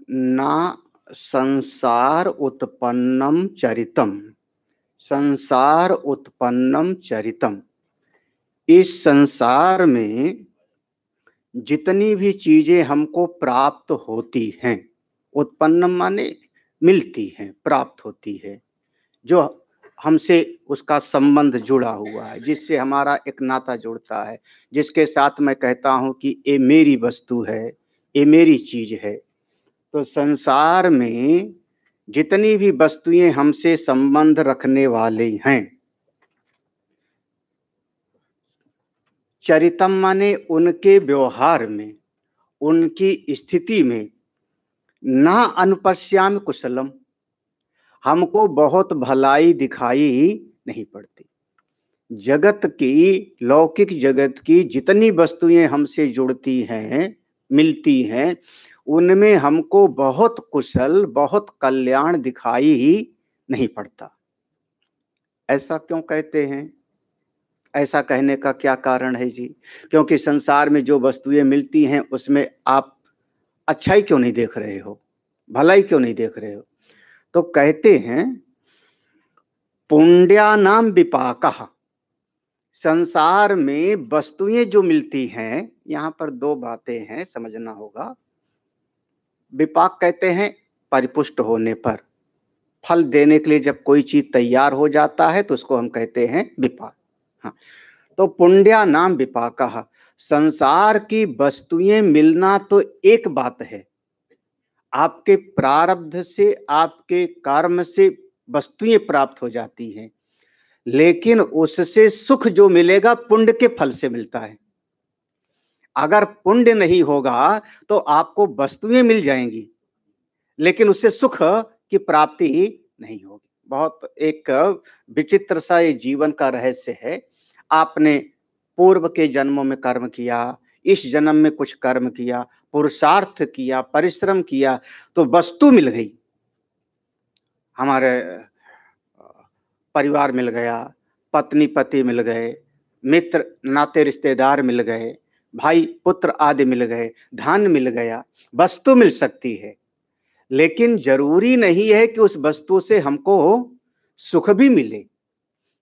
ना संसार उत्पन्नम चरितम, संसार उत्पन्नम चरितम। इस संसार में जितनी भी चीजें हमको प्राप्त होती हैं, उत्पन्नम माने मिलती हैं, प्राप्त होती है, जो हमसे उसका संबंध जुड़ा हुआ है, जिससे हमारा एक नाता जुड़ता है, जिसके साथ मैं कहता हूं कि ये मेरी वस्तु है, ये मेरी चीज है। तो संसार में जितनी भी वस्तुएं हमसे संबंध रखने वाले हैं, चरितम माने उनके व्यवहार में, उनकी स्थिति में, ना अनुपश्याम कुशलम, हमको बहुत भलाई दिखाई नहीं पड़ती। जगत की, लौकिक जगत की जितनी वस्तुएं हमसे जुड़ती हैं, मिलती हैं, उनमें हमको बहुत कुशल, बहुत कल्याण दिखाई ही नहीं पड़ता। ऐसा क्यों कहते हैं? ऐसा कहने का क्या कारण है जी? क्योंकि संसार में जो वस्तुएं मिलती हैं उसमें आप अच्छाई क्यों नहीं देख रहे हो, भलाई क्यों नहीं देख रहे हो? तो कहते हैं पुण्यानाम विपाकः, संसार में वस्तुएं जो मिलती हैं, यहां पर दो बातें हैं, समझना होगा। विपाक कहते हैं परिपुष्ट होने पर, फल देने के लिए जब कोई चीज तैयार हो जाता है तो उसको हम कहते हैं विपाक। हाँ, तो पुण्या नाम विपाकः, संसार की वस्तुएं मिलना तो एक बात है, आपके प्रारब्ध से, आपके कर्म से वस्तुएं प्राप्त हो जाती हैं, लेकिन उससे सुख जो मिलेगा पुण्य के फल से मिलता है। अगर पुण्य नहीं होगा तो आपको वस्तुएं मिल जाएंगी, लेकिन उससे सुख की प्राप्ति ही नहीं होगी। बहुत एक विचित्र सा ये जीवन का रहस्य है। आपने पूर्व के जन्मों में कर्म किया, इस जन्म में कुछ कर्म किया, पुरुषार्थ किया, परिश्रम किया, तो वस्तु मिल गई, हमारे परिवार मिल गया, पत्नी पति मिल गए, मित्र नाते रिश्तेदार मिल गए, भाई पुत्र आदि मिल गए, धन मिल गया, वस्तु मिल सकती है, लेकिन जरूरी नहीं है कि उस वस्तु से हमको सुख भी मिले।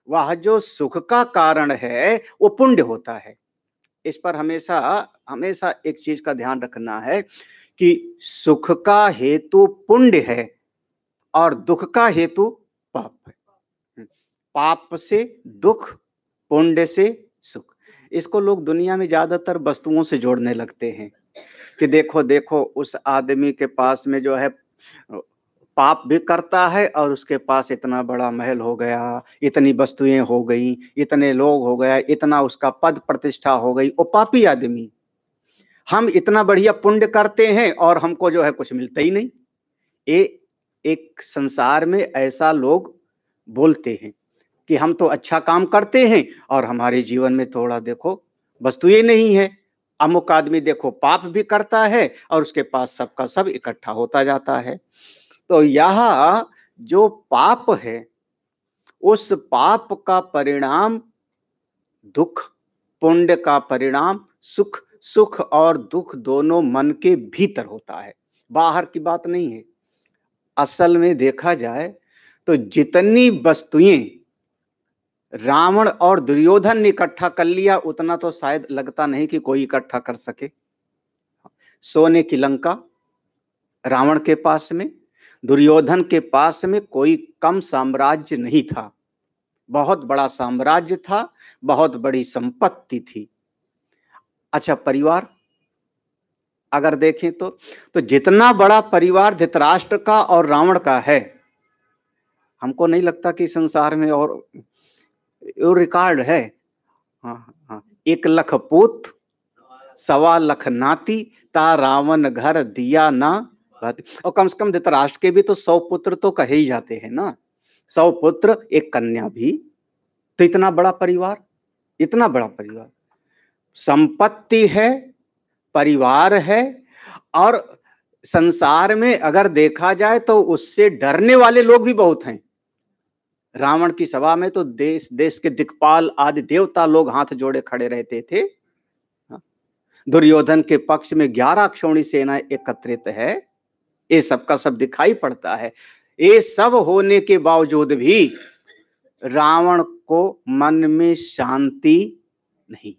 वह जो सुख का कारण है वो पुण्य होता है। इस पर हमेशा हमेशा एक चीज का ध्यान रखना है कि सुख का हेतु पुण्य है और दुख का हेतु पाप है। पाप से दुख, पुण्य से सुख। इसको लोग दुनिया में ज्यादातर वस्तुओं से जोड़ने लगते हैं कि देखो देखो उस आदमी के पास में जो है पाप भी करता है और उसके पास इतना बड़ा महल हो गया, इतनी वस्तुएं हो गई, इतने लोग हो गया, इतना उसका पद प्रतिष्ठा हो गई, वो पापी आदमी। हम इतना बढ़िया पुण्य करते हैं और हमको जो है कुछ मिलता ही नहीं। ये एक संसार में ऐसा लोग बोलते हैं कि हम तो अच्छा काम करते हैं और हमारे जीवन में थोड़ा देखो वस्तुएं नहीं है। अमुक आदमी देखो पाप भी करता है और उसके पास सबका सब इकट्ठा होता जाता है। तो यह जो पाप है, उस पाप का परिणाम दुख, पुण्य का परिणाम सुख। सुख और दुख दोनों मन के भीतर होता है, बाहर की बात नहीं है। असल में देखा जाए तो जितनी वस्तुएं रावण और दुर्योधन ने इकट्ठा कर लिया, उतना तो शायद लगता नहीं कि कोई इकट्ठा कर सके। सोने की लंका रावण के पास में, दुर्योधन के पास में कोई कम साम्राज्य नहीं था, बहुत बड़ा साम्राज्य था, बहुत बड़ी संपत्ति थी। अच्छा, परिवार अगर देखें तो जितना बड़ा परिवार धृतराष्ट्र का और रावण का है, हमको नहीं लगता कि संसार में और रिकॉर्ड है। हाँ हाँ, 1 लाख पुत्र, 1.25 लाख नाती, ता रावण घर दिया ना बाती। और कम से कम धृतराष्ट्र के भी तो 100 पुत्र तो कहे ही जाते हैं ना, 100 पुत्र 1 कन्या भी। तो इतना बड़ा परिवार, इतना बड़ा परिवार, संपत्ति है, परिवार है, और संसार में अगर देखा जाए तो उससे डरने वाले लोग भी बहुत हैं। रावण की सभा में तो देश देश के दिक्पाल आदि देवता लोग हाथ जोड़े खड़े रहते थे। दुर्योधन के पक्ष में 11 अक्षौणी सेना एकत्रित है, ये सब का सब दिखाई पड़ता है। ये सब होने के बावजूद भी रावण को मन में शांति नहीं।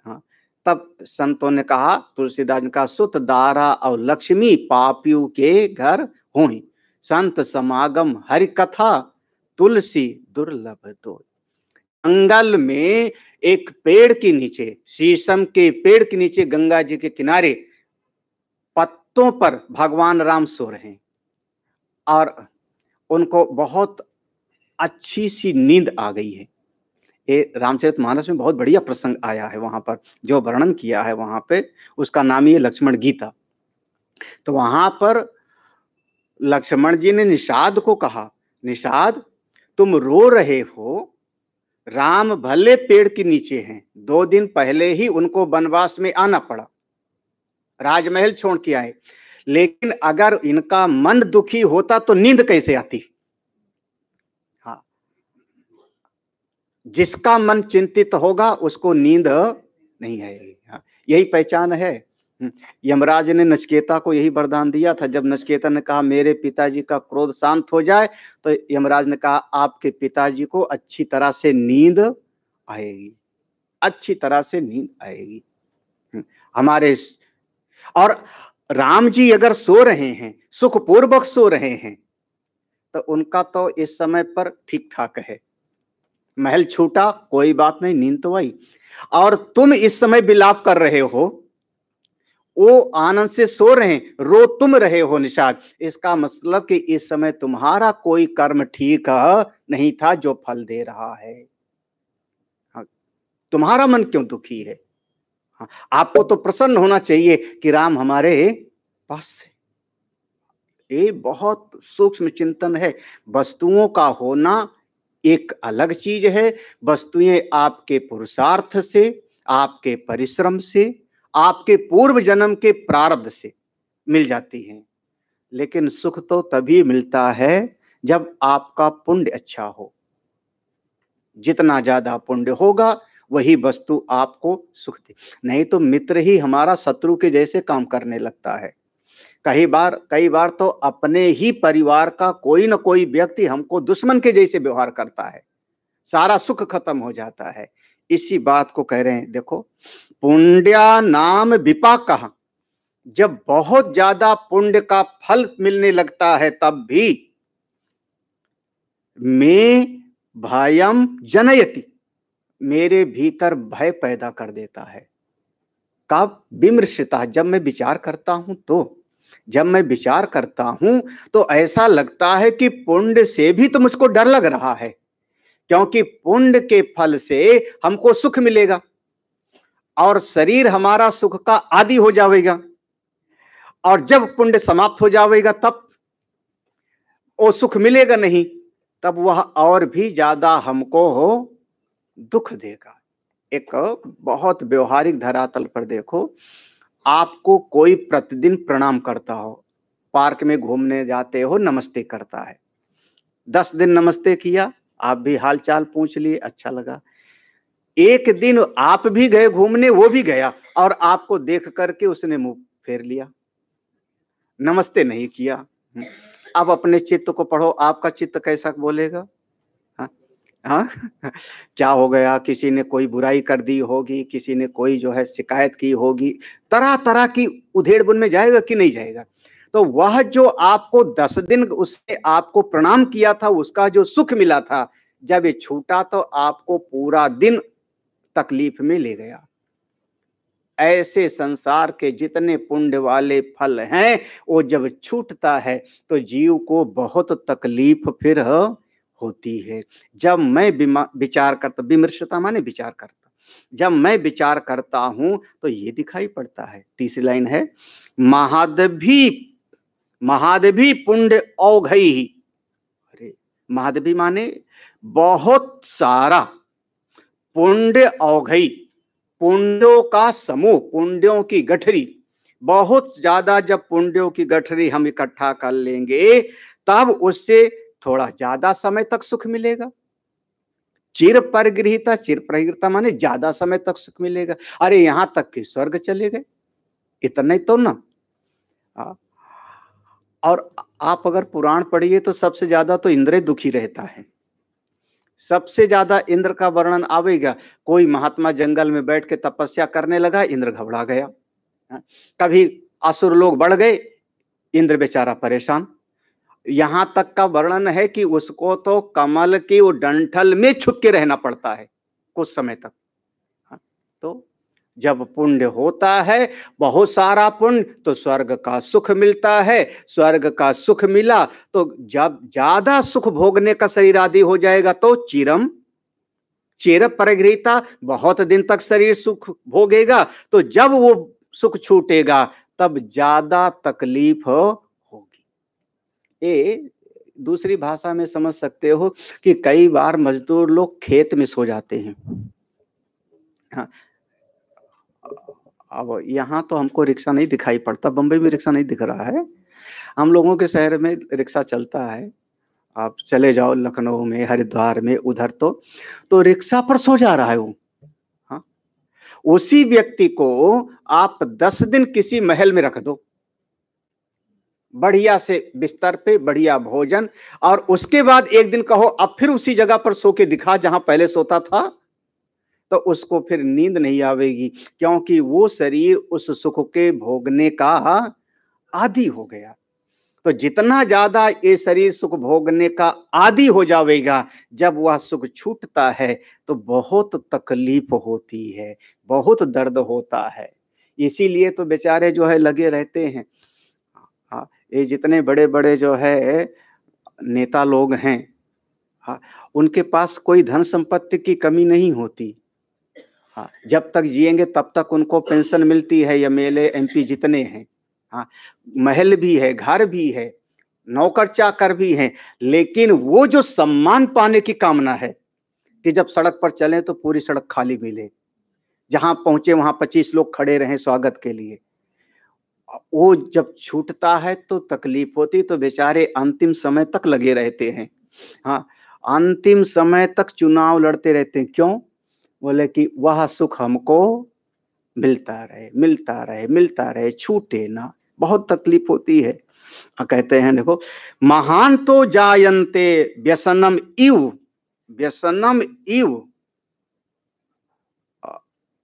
हाँ, तब संतों ने कहा, तुलसीदास ने कहा, सुत दारा और लक्ष्मी पापियों के घर होई, संत समागम हरि कथा तुलसी दुर्लभ दो। जंगल में एक पेड़ के नीचे, शीशम के पेड़ के नीचे, गंगा जी के किनारे पत्तों पर भगवान राम सो रहे हैं और उनको बहुत अच्छी सी नींद आ गई है। ये रामचरितमानस में बहुत बढ़िया प्रसंग आया है, वहां पर जो वर्णन किया है वहां पे, उसका नाम ही है लक्ष्मण गीता। तो वहां पर लक्ष्मण जी ने निषाद को कहा, निषाद तुम रो रहे हो, राम भले पेड़ के नीचे हैं, 2 दिन पहले ही उनको वनवास में आना पड़ा, राजमहल छोड़ के आए, लेकिन अगर इनका मन दुखी होता तो नींद कैसे आती। हाँ, जिसका मन चिंतित होगा उसको नींद नहीं आएगी। हाँ, यही पहचान है। यमराज ने नचिकेता को यही वरदान दिया था। जब नचिकेता ने कहा मेरे पिताजी का क्रोध शांत हो जाए, तो यमराज ने कहा आपके पिताजी को अच्छी तरह से नींद आएगी, अच्छी तरह से नींद आएगी। हमारे और राम जी अगर सो रहे हैं, सुखपूर्वक सो रहे हैं, तो उनका तो इस समय पर ठीक ठाक है। महल छूटा कोई बात नहीं, नींद तो आई। और तुम इस समय विलाप कर रहे हो, वो आनंद से सो रहे हैं, रो तुम रहे हो निषाद। इसका मतलब कि इस समय तुम्हारा कोई कर्म ठीक नहीं था जो फल दे रहा है। हाँ, तुम्हारा मन क्यों दुखी है। हाँ, आपको तो प्रसन्न होना चाहिए कि राम हमारे पास है। ये बहुत सूक्ष्म चिंतन है। वस्तुओं का होना एक अलग चीज है। वस्तुएं आपके पुरुषार्थ से, आपके परिश्रम से, आपके पूर्व जन्म के प्रारब्ध से मिल जाती हैं, लेकिन सुख तो तभी मिलता है जब आपका पुण्य अच्छा हो। जितना ज्यादा पुण्य होगा वही वस्तु आपको सुख दे, नहीं तो मित्र ही हमारा शत्रु के जैसे काम करने लगता है। कई बार तो अपने ही परिवार का कोई न कोई व्यक्ति हमको दुश्मन के जैसे व्यवहार करता है, सारा सुख खत्म हो जाता है। इसी बात को कह रहे हैं, देखो पुण्या नाम विपाक कहा, जब बहुत ज्यादा पुण्य का फल मिलने लगता है तब भी मैं भयम जनयति, मेरे भीतर भय पैदा कर देता है। कब विमर्शिता, जब मैं विचार करता हूं, तो जब मैं विचार करता हूं तो ऐसा लगता है कि पुण्य से भी तो मुझको डर लग रहा है, क्योंकि पुण्य के फल से हमको सुख मिलेगा और शरीर हमारा सुख का आदी हो जाएगा, और जब पुण्य समाप्त हो जाएगा तब वो सुख मिलेगा नहीं, तब वह और भी ज्यादा हमको दुख देगा। एक बहुत व्यवहारिक धरातल पर देखो, आपको कोई प्रतिदिन प्रणाम करता हो, पार्क में घूमने जाते हो, नमस्ते करता है, 10 दिन नमस्ते किया, आप भी हाल चाल पूछ लिए, अच्छा लगा। एक दिन आप भी गए घूमने, वो भी गया, और आपको देख करके उसने मुंह फेर लिया, नमस्ते नहीं किया। अब अपने चित्त को पढ़ो, आपका चित्त कैसा बोलेगा। हाँ क्या हो गया, किसी ने कोई बुराई कर दी होगी, किसी ने कोई जो है शिकायत की होगी, तरह तरह की उधेड़ बुन में जाएगा कि नहीं जाएगा। तो वह जो आपको 10 दिन उसने आपको प्रणाम किया था, उसका जो सुख मिला था, जब ये छूटा तो आपको पूरा दिन तकलीफ में ले गया। ऐसे संसार के जितने पुण्य वाले फल हैं, वो जब छूटता है तो जीव को बहुत तकलीफ फिर होती है। जब मैं विचार करता, विमर्शता माने विचार करता, जब मैं विचार करता हूं तो ये दिखाई पड़ता है। तीसरी लाइन है, महादभी पुण्य औघई ही। अरे महादभी माने बहुत सारा, पुण्य औघई पुण्यों का समूह, पुण्यों की गठरी, बहुत ज्यादा। जब पुण्यों की गठरी हम इकट्ठा कर लेंगे तब उससे थोड़ा ज्यादा समय तक सुख मिलेगा। चिर परिगृहिता माने ज्यादा समय तक सुख मिलेगा। अरे यहां तक कि स्वर्ग चले गए, इतना ही तो ना। और आप अगर पुराण पढ़िए तो सबसे ज्यादा तो इंद्र दुखी रहता है, सबसे ज्यादा इंद्र का वर्णन आवेगा। कोई महात्मा जंगल में बैठ के तपस्या करने लगा, इंद्र घबरा गया। कभी असुर लोग बढ़ गए, इंद्र बेचारा परेशान। यहां तक का वर्णन है कि उसको तो कमल की वो डंठल में छुप के रहना पड़ता है कुछ समय तक। तो जब पुण्य होता है, बहुत सारा पुण्य, तो स्वर्ग का सुख मिलता है। स्वर्ग का सुख मिला तो जब ज्यादा सुख भोगने का शरीर आदि हो जाएगा तो चिर परिगृहीता, बहुत दिन तक शरीर सुख भोगेगा। तो जब वो सुख छूटेगा तब ज्यादा तकलीफ होगी। ये दूसरी भाषा में समझ सकते हो कि कई बार मजदूर लोग खेत में सो जाते हैं। हाँ, अब यहाँ तो हमको रिक्शा नहीं दिखाई पड़ता, बंबई में रिक्शा नहीं दिख रहा है। हम लोगों के शहर में रिक्शा चलता है। आप चले जाओ लखनऊ में, हरिद्वार में, उधर तो रिक्शा पर सो जा रहा है वो। हाँ, उसी व्यक्ति को आप 10 दिन किसी महल में रख दो, बढ़िया से बिस्तर पे, बढ़िया भोजन, और उसके बाद एक दिन कहो अब फिर उसी जगह पर सो के दिखा जहां पहले सोता था, तो उसको फिर नींद नहीं आवेगी, क्योंकि वो शरीर उस सुख के भोगने का आदी हो गया। तो जितना ज्यादा ये शरीर सुख भोगने का आदी हो जाएगा, जब वह सुख छूटता है तो बहुत तकलीफ होती है, बहुत दर्द होता है। इसीलिए तो बेचारे जो है लगे रहते हैं। हाँ, ये जितने बड़े बड़े जो है नेता लोग हैं, हाँ, उनके पास कोई धन संपत्ति की कमी नहीं होती। हाँ, जब तक जिएंगे तब तक उनको पेंशन मिलती है, एमएलए एमपी जितने हैं। हाँ, महल भी है, घर भी है, नौकर चाकर भी हैं, लेकिन वो जो सम्मान पाने की कामना है कि जब सड़क पर चलें तो पूरी सड़क खाली मिले, जहां पहुंचे वहां 25 लोग खड़े रहें स्वागत के लिए, वो जब छूटता है तो तकलीफ होती। तो बेचारे अंतिम समय तक लगे रहते हैं। हाँ, अंतिम समय तक चुनाव लड़ते रहते हैं। क्यों? बोले कि वह सुख हमको मिलता रहे, मिलता रहे, मिलता रहे, छूटे ना। बहुत तकलीफ होती है। कहते हैं देखो, महान तो जायन्ते व्यसनम इव, व्यसनम इव।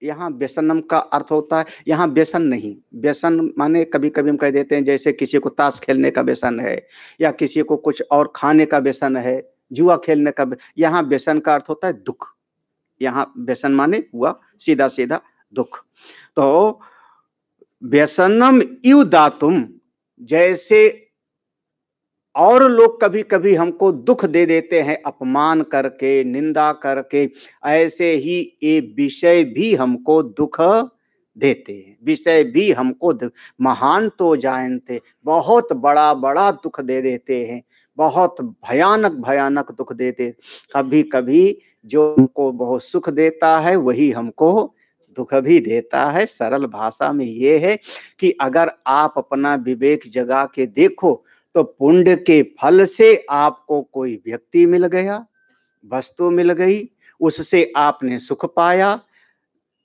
यहाँ व्यसनम का अर्थ होता है, यहाँ व्यसन नहीं। व्यसन माने कभी कभी हम कह देते हैं जैसे किसी को ताश खेलने का व्यसन है, या किसी को कुछ और खाने का व्यसन है, जुआ खेलने का। यहाँ व्यसन का अर्थ होता है दुख। यहाँ व्यसन माने हुआ सीधा सीधा दुख। तो व्यसनम इव दातुम, जैसे और लोग कभी कभी हमको दुख दे देते हैं अपमान करके, निंदा करके, ऐसे ही ये विषय भी हमको दुख देते हैं। विषय भी हमको महान तो जानते, बहुत बड़ा बड़ा दुख दे देते हैं, बहुत भयानक भयानक दुख देते। कभी कभी जो हमको बहुत सुख देता है वही हमको दुख भी देता है। सरल भाषा में ये है कि अगर आप अपना विवेक जगा के देखो तो पुण्य के फल से आपको कोई व्यक्ति मिल गया, वस्तु मिल गई, उससे आपने सुख पाया,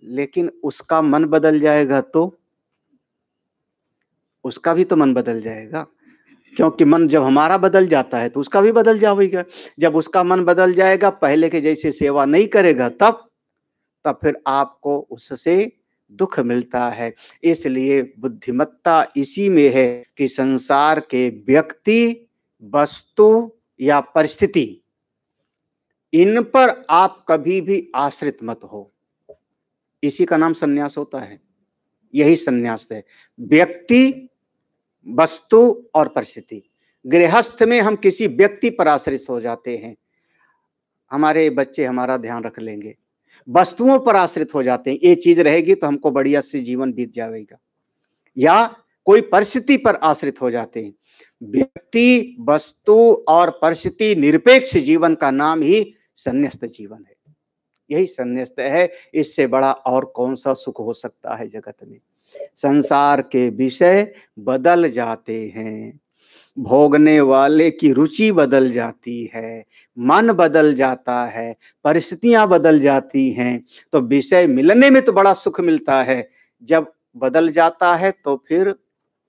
लेकिन उसका मन बदल जाएगा तो उसका भी तो मन बदल जाएगा। क्योंकि मन जब हमारा बदल जाता है तो उसका भी बदल जाएगा। जब उसका मन बदल जाएगा, पहले के जैसे सेवा नहीं करेगा, तब फिर आपको उससे दुख मिलता है। इसलिए बुद्धिमत्ता इसी में है कि संसार के व्यक्ति, वस्तु या परिस्थिति, इन पर आप कभी भी आश्रित मत हो। इसी का नाम सन्यास होता है। यही सन्यास है, व्यक्ति, वस्तु और परिस्थिति। गृहस्थ में हम किसी व्यक्ति पर आश्रित हो जाते हैं, हमारे बच्चे हमारा ध्यान रख लेंगे। वस्तुओं पर आश्रित हो जाते हैं, ये चीज रहेगी तो हमको बढ़िया से जीवन बीत जाएगा। या कोई परिस्थिति पर आश्रित हो जाते हैं। व्यक्ति, वस्तु और परिस्थिति निरपेक्ष जीवन का नाम ही संन्यस्त जीवन है। यही संन्यस्त है। इससे बड़ा और कौन सा सुख हो सकता है जगत में। संसार के विषय बदल जाते हैं, भोगने वाले की रुचि बदल जाती है, मन बदल जाता है, परिस्थितियां बदल जाती हैं। तो विषय मिलने में तो बड़ा सुख मिलता है, जब बदल जाता है तो फिर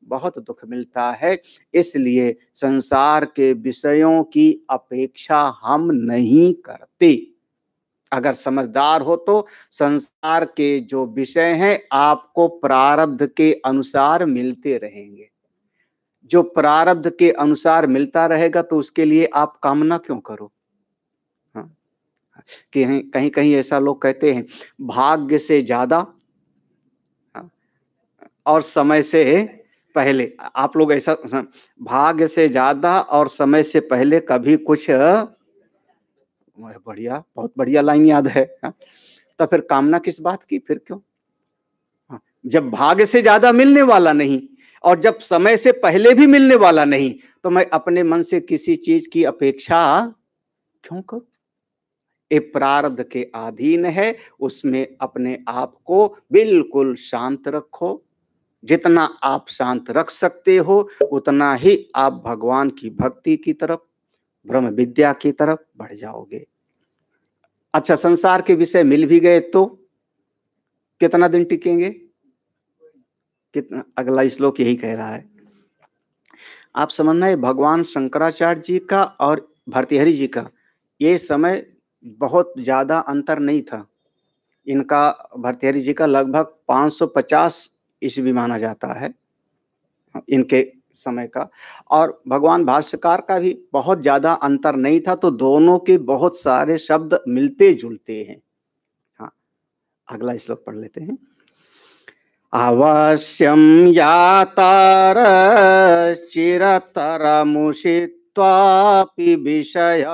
बहुत दुख मिलता है। इसलिए संसार के विषयों की अपेक्षा हम नहीं करते। अगर समझदार हो तो संसार के जो विषय हैं आपको प्रारब्ध के अनुसार मिलते रहेंगे। जो प्रारब्ध के अनुसार मिलता रहेगा तो उसके लिए आप कामना क्यों करो? हाँ, कहीं कहीं कहीं ऐसा लोग कहते हैं भाग्य से ज्यादा, हाँ, और समय से पहले। आप लोग ऐसा, हाँ, भाग्य से ज्यादा और समय से पहले कभी कुछ, बढ़िया, बहुत बढ़िया लाइन याद है, हाँ? तो फिर कामना किस बात की, फिर क्यों? हाँ, जब भाग्य से ज्यादा मिलने वाला नहीं और जब समय से पहले भी मिलने वाला नहीं, तो मैं अपने मन से किसी चीज की अपेक्षा क्यों करूं? ये प्रारब्ध के अधीन है, उसमें अपने आप को बिल्कुल शांत रखो। जितना आप शांत रख सकते हो उतना ही आप भगवान की भक्ति की तरफ, ब्रह्म विद्या की तरफ बढ़ जाओगे। अच्छा, संसार के विषय मिल भी गए तो कितना दिन टिकेंगे? कितना, अगला श्लोक यही कह रहा है। आप समझना है, भगवान शंकराचार्य जी का और भर्तृहरि जी का ये समय बहुत ज्यादा अंतर नहीं था। इनका, भर्तृहरि जी का लगभग 550 ईस्वी माना जाता है इनके समय का, और भगवान भाष्यकार का भी बहुत ज्यादा अंतर नहीं था। तो दोनों के बहुत सारे शब्द मिलते जुलते हैं। हाँ, अगला श्लोक पढ़ लेते हैं। अवश्यं यातारश्चिरतरमुषित्वापि विषय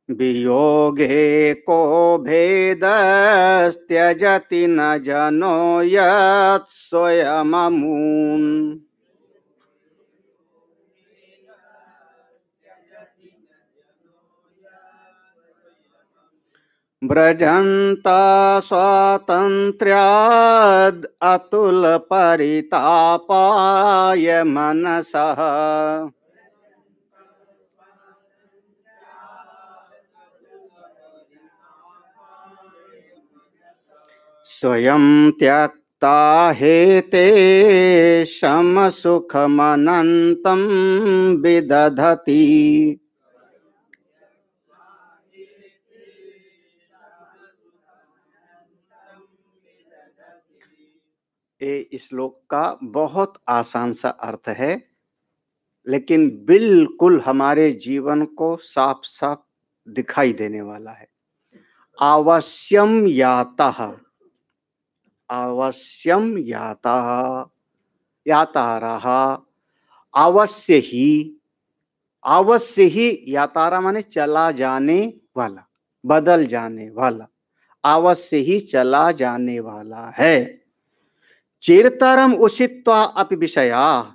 वियोगे को भेदस्त्यजति न जनो यत् स्वयममून्। व्रजन्ता स्वातन्त्र्याद् अतुल परितापाय मनसः स्वयं त्यक्ता हेते समसुखमनन्तं विदधति। ये श्लोक का बहुत आसान सा अर्थ है, लेकिन बिल्कुल हमारे जीवन को साफ साफ दिखाई देने वाला है। अवश्यम यातः, अवश्यम यातः, यातारः, अवश्य ही, अवश्य ही, यातारा माने चला जाने वाला, बदल जाने वाला, अवश्य ही चला जाने वाला है। चिरतरम उषित्वा अपि विषया,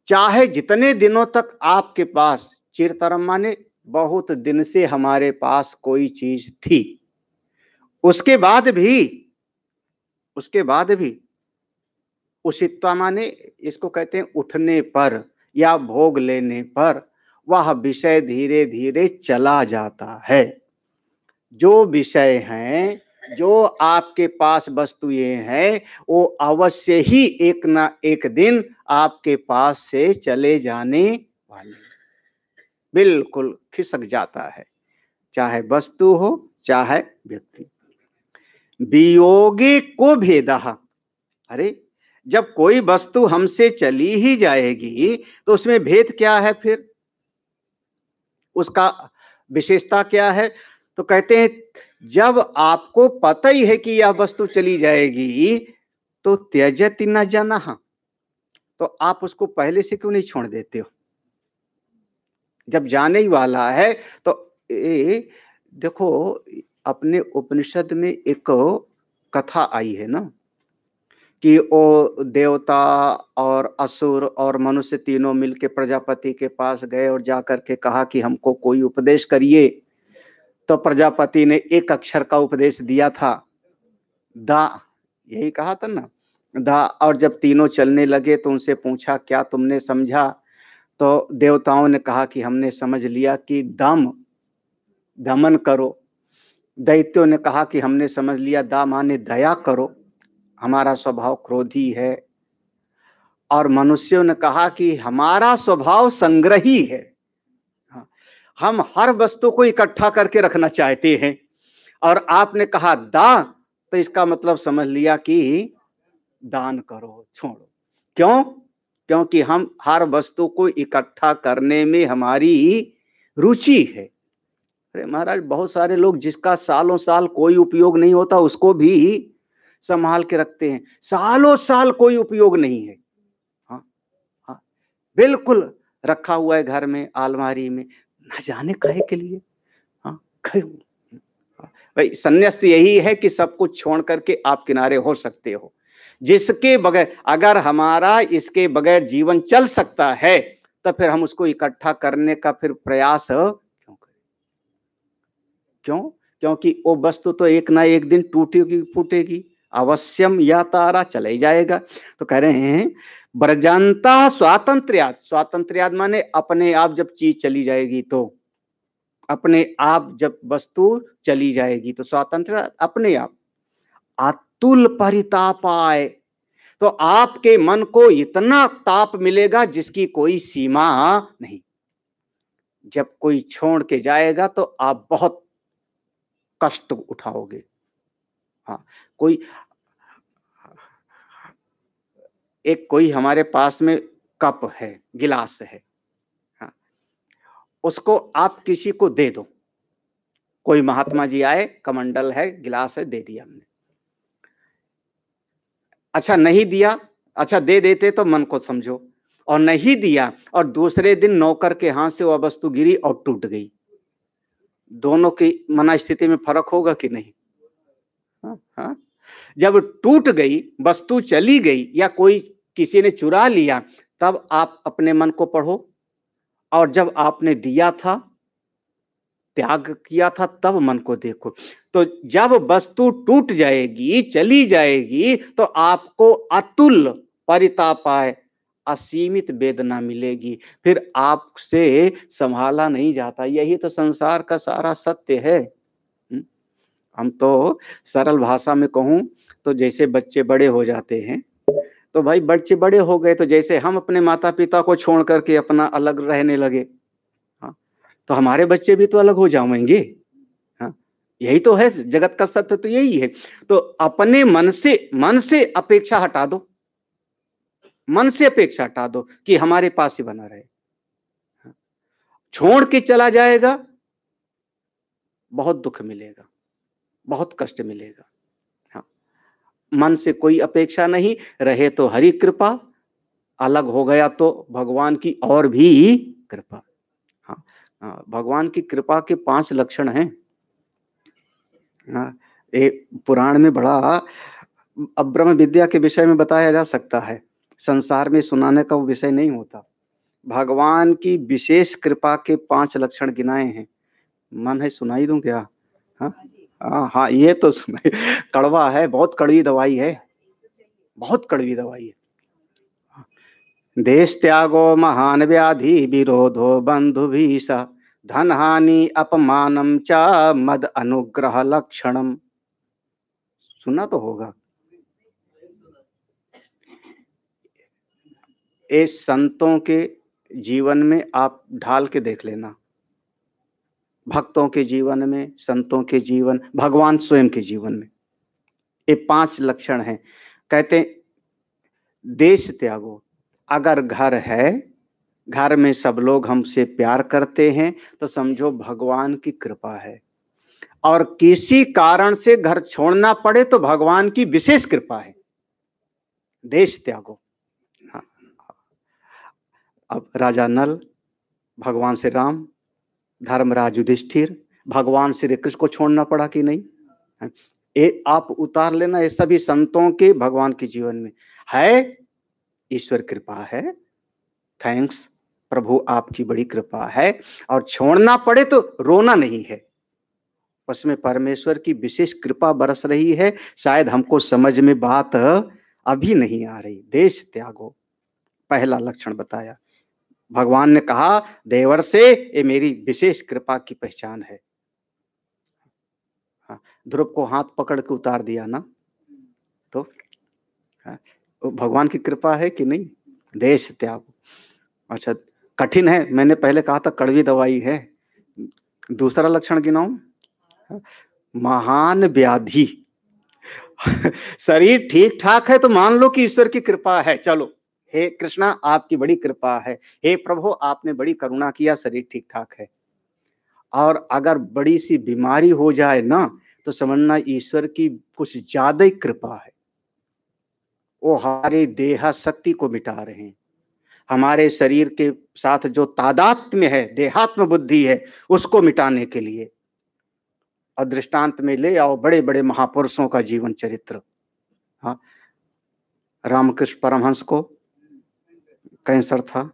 चाहे जितने दिनों तक आपके पास, चिरतरम माने बहुत दिन से हमारे पास कोई चीज थी, उसके बाद भी, उसके बाद भी, उषित्वा माने इसको कहते हैं उठने पर या भोग लेने पर वह विषय धीरे धीरे चला जाता है। जो विषय हैं, जो आपके पास वस्तुएं हैं, वो अवश्य ही एक ना एक दिन आपके पास से चले जाने वाले, बिल्कुल खिसक जाता है, चाहे वस्तु हो चाहे व्यक्ति। वियोगे को भेदः, अरे जब कोई वस्तु हमसे चली ही जाएगी तो उसमें भेद क्या है? फिर उसका विशेषता क्या है? तो कहते हैं जब आपको पता ही है कि यह वस्तु चली जाएगी तो त्यजति न जनः, तो आप उसको पहले से क्यों नहीं छोड़ देते हो? जब जाने ही वाला है तो देखो, अपने उपनिषद में एक कथा आई है ना कि वो देवता और असुर और मनुष्य तीनों मिलके प्रजापति के पास गए और जाकर के कहा कि हमको कोई उपदेश करिए। तो प्रजापति ने एक अक्षर का उपदेश दिया था, दा, यही कहा था ना, दा। और जब तीनों चलने लगे तो उनसे पूछा क्या तुमने समझा? तो देवताओं ने कहा कि हमने समझ लिया कि दम दमन करो। दैत्यों ने कहा कि हमने समझ लिया, दा माने दया करो, हमारा स्वभाव क्रोधी है। और मनुष्यों ने कहा कि हमारा स्वभाव संग्रही है, हाँ, हम हर वस्तु को इकट्ठा करके रखना चाहते हैं। और आपने कहा दा, तो इसका मतलब समझ लिया कि दान करो, छोड़ो। क्यों? क्योंकि हम हर वस्तु को इकट्ठा करने में हमारी रुचि है। अरे महाराज, बहुत सारे लोग जिसका सालों साल कोई उपयोग नहीं होता उसको भी संभाल के रखते हैं, सालों साल कोई उपयोग नहीं है, हाँ हाँ, बिल्कुल रखा हुआ है घर में, अलमारी में, ना जाने काहे के लिए। हाँ, भाई संन्यास यही है कि सब कुछ छोड़ करके आप किनारे हो सकते हो। जिसके बगैर, अगर हमारा इसके बगैर जीवन चल सकता है, तो फिर हम उसको इकट्ठा करने का फिर प्रयास क्यों करें? क्यों? क्योंकि वो वस्तु तो एक ना एक दिन टूटेगी फूटेगी, अवश्यम या तारा चले ही जाएगा। तो कह रहे हैं ब्रजंता स्वातंत्र्यात, स्वातंत्र्यात माने अपने आप जब चीज चली जाएगी, तो अपने आप जब वस्तु चली जाएगी तो स्वातंत्र अपने आप। अतुल परितापाय, तो आपके मन को इतना ताप मिलेगा जिसकी कोई सीमा नहीं। जब कोई छोड़ के जाएगा तो आप बहुत कष्ट उठाओगे। हाँ, कोई कोई हमारे पास में कप है, गिलास है, हाँ, उसको आप किसी को दे दो। कोई महात्मा जी आए, कमंडल है, गिलास है, दे दिया हमने। अच्छा नहीं दिया, अच्छा दे देते तो मन को समझो, और नहीं दिया और दूसरे दिन नौकर के हाथ से वह वस्तु गिरी और टूट गई, दोनों की मना स्थिति में फर्क होगा कि नहीं? हाँ, हाँ? जब टूट गई, वस्तु चली गई या कोई किसी ने चुरा लिया, तब आप अपने मन को पढ़ो, और जब आपने दिया था, त्याग किया था, तब मन को देखो। तो जब वस्तु टूट जाएगी, चली जाएगी, तो आपको अतुल परिताप आए, असीमित वेदना मिलेगी, फिर आपसे संभाला नहीं जाता। यही तो संसार का सारा सत्य है। हम तो सरल भाषा में कहूं तो जैसे बच्चे बड़े हो जाते हैं, तो भाई बच्चे बड़े हो गए तो जैसे हम अपने माता पिता को छोड़ करके अपना अलग रहने लगे, हाँ, तो हमारे बच्चे भी तो अलग हो जाएंगे। हाँ, यही तो है, जगत का सत्य तो यही है। तो अपने मन से अपेक्षा हटा दो, मन से अपेक्षा हटा दो कि हमारे पास ही बना रहे। हाँ, छोड़ के चला जाएगा, बहुत दुख मिलेगा, बहुत कष्ट मिलेगा। हाँ, मन से कोई अपेक्षा नहीं रहे तो हरि कृपा, अलग हो गया तो भगवान की और भी कृपा। हाँ, हाँ, भगवान की कृपा के 5 लक्षण हैं। हाँ, एक पुराण में बड़ा, अब ब्रह्म विद्या के विषय में बताया जा सकता है, संसार में सुनाने का वो विषय नहीं होता। भगवान की विशेष कृपा के 5 लक्षण गिनाए हैं। मन है सुनाई दूं क्या? हाँ हाँ हाँ, ये तो सुनाई, कड़वा है, बहुत कड़वी दवाई है, बहुत कड़वी दवाई है। देश त्यागो महान व्याधि विरोधो बंधु भीषा, धन हानि अपमानम च मद अनुग्रह लक्षणम। सुना तो होगा। इस संतों के जीवन में आप ढाल के देख लेना, भक्तों के जीवन में, संतों के जीवन, भगवान स्वयं के जीवन में ये 5 लक्षण हैं। कहते देश त्यागो, अगर घर है, घर में सब लोग हमसे प्यार करते हैं, तो समझो भगवान की कृपा है। और किसी कारण से घर छोड़ना पड़े तो भगवान की विशेष कृपा है। देश त्यागो। हाँ, अब राजा नल, भगवान श्री राम, धर्मराज युधिष्ठिर, भगवान श्री कृष्ण को छोड़ना पड़ा कि नहीं? ये आप उतार लेना, ये सभी संतों के भगवान के जीवन में है, ईश्वर कृपा है। थैंक्स प्रभु, आपकी बड़ी कृपा है। और छोड़ना पड़े तो रोना नहीं है, उसमें परमेश्वर की विशेष कृपा बरस रही है। शायद हमको समझ में बात अभी नहीं आ रही। देश त्यागो, पहला लक्षण बताया। भगवान ने कहा देवर से, ये मेरी विशेष कृपा की पहचान है। हाँ, ध्रुव को हाथ पकड़ के उतार दिया ना, तो हाँ, वो भगवान की कृपा है कि नहीं? देश त्याग। अच्छा, कठिन है, मैंने पहले कहा था कड़वी दवाई है। दूसरा लक्षण गिनाऊं? महान व्याधि। शरीर ठीक ठाक है तो मान लो कि ईश्वर की कृपा है, चलो हे कृष्णा आपकी बड़ी कृपा है, हे प्रभु आपने बड़ी करुणा किया, शरीर ठीक ठाक है। और अगर बड़ी सी बीमारी हो जाए ना, तो समझना ईश्वर की कुछ ज्यादा ही कृपा है। वो हमारी देह शक्ति को मिटा रहे हैं, हमारे शरीर के साथ जो तादात्म्य है, देहात्म बुद्धि है, उसको मिटाने के लिए। और दृष्टांत में ले आओ बड़े बड़े महापुरुषों का जीवन चरित्र। हाँ, रामकृष्ण परमहंस को कैंसर था,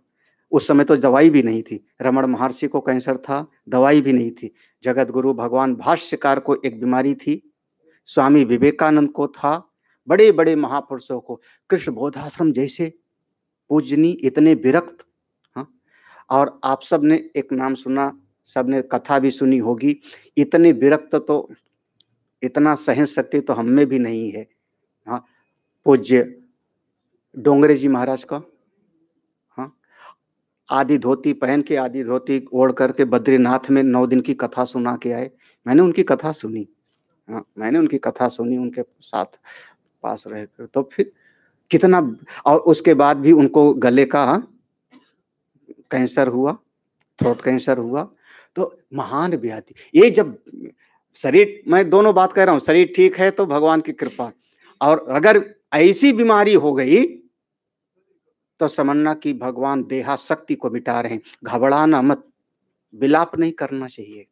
उस समय तो दवाई भी नहीं थी। रमण महर्षि को कैंसर था, दवाई भी नहीं थी। जगत गुरु भगवान भाष्यकार को एक बीमारी थी, स्वामी विवेकानंद को था, बड़े बड़े महापुरुषों को, कृष्ण बोधाश्रम जैसे पूजनी इतने विरक्त। हाँ, और आप सब ने एक नाम सुना, सबने कथा भी सुनी होगी, इतने विरक्त तो, इतना सहन शक्ति तो हम में भी नहीं है। हाँ, पूज्य डोंगरे जी महाराज का, हाँ, आधी धोती पहन के, आधी धोती ओढ़ करके बद्रीनाथ में 9 दिन की कथा सुना के आए। मैंने उनकी कथा सुनी, हाँ, मैंने उनकी कथा सुनी, उनके साथ पास रहकर। तो फिर कितना, और उसके बाद भी उनको गले का कैंसर हुआ, थ्रोट कैंसर हुआ। तो महान व्याधि, ये जब शरीर, मैं दोनों बात कह रहा हूं, शरीर ठीक है तो भगवान की कृपा, और अगर ऐसी बीमारी हो गई तो समझना कि भगवान देहा शक्ति को मिटा रहे हैं। घबराना मत, विलाप नहीं करना चाहिए,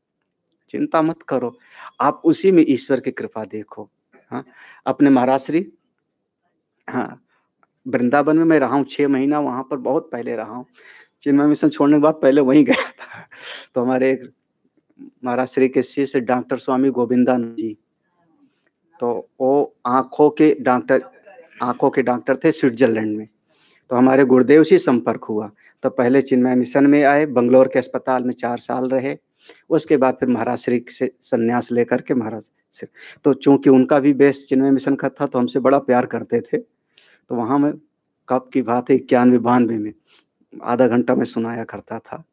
चिंता मत करो, आप उसी में ईश्वर की कृपा देखो। हाँ, अपने महाराज श्री, हाँ, वृंदावन में मैं रहा हूँ 6 महीना, वहां पर बहुत पहले रहा हूँ। चिन्मय मिशन छोड़ने के बाद पहले वहीं गया था। तो हमारे एक महाराज श्री के शिष्य डॉक्टर स्वामी गोविंदानंद जी, तो वो आंखों के डॉक्टर थे स्विट्जरलैंड में। तो हमारे गुरुदेव से संपर्क हुआ, तो पहले चिन्मय मिशन में आए, बंगलोर के अस्पताल में 4 साल रहे। उसके बाद फिर महाराज श्री से संन्यास लेकर के महाराज श्री, तो चूंकि उनका भी बेस चिन्मय मिशन का था, तो हमसे बड़ा प्यार करते थे। तो वहां में कब की बात है, 91-92 में आधा घंटा में सुनाया करता था।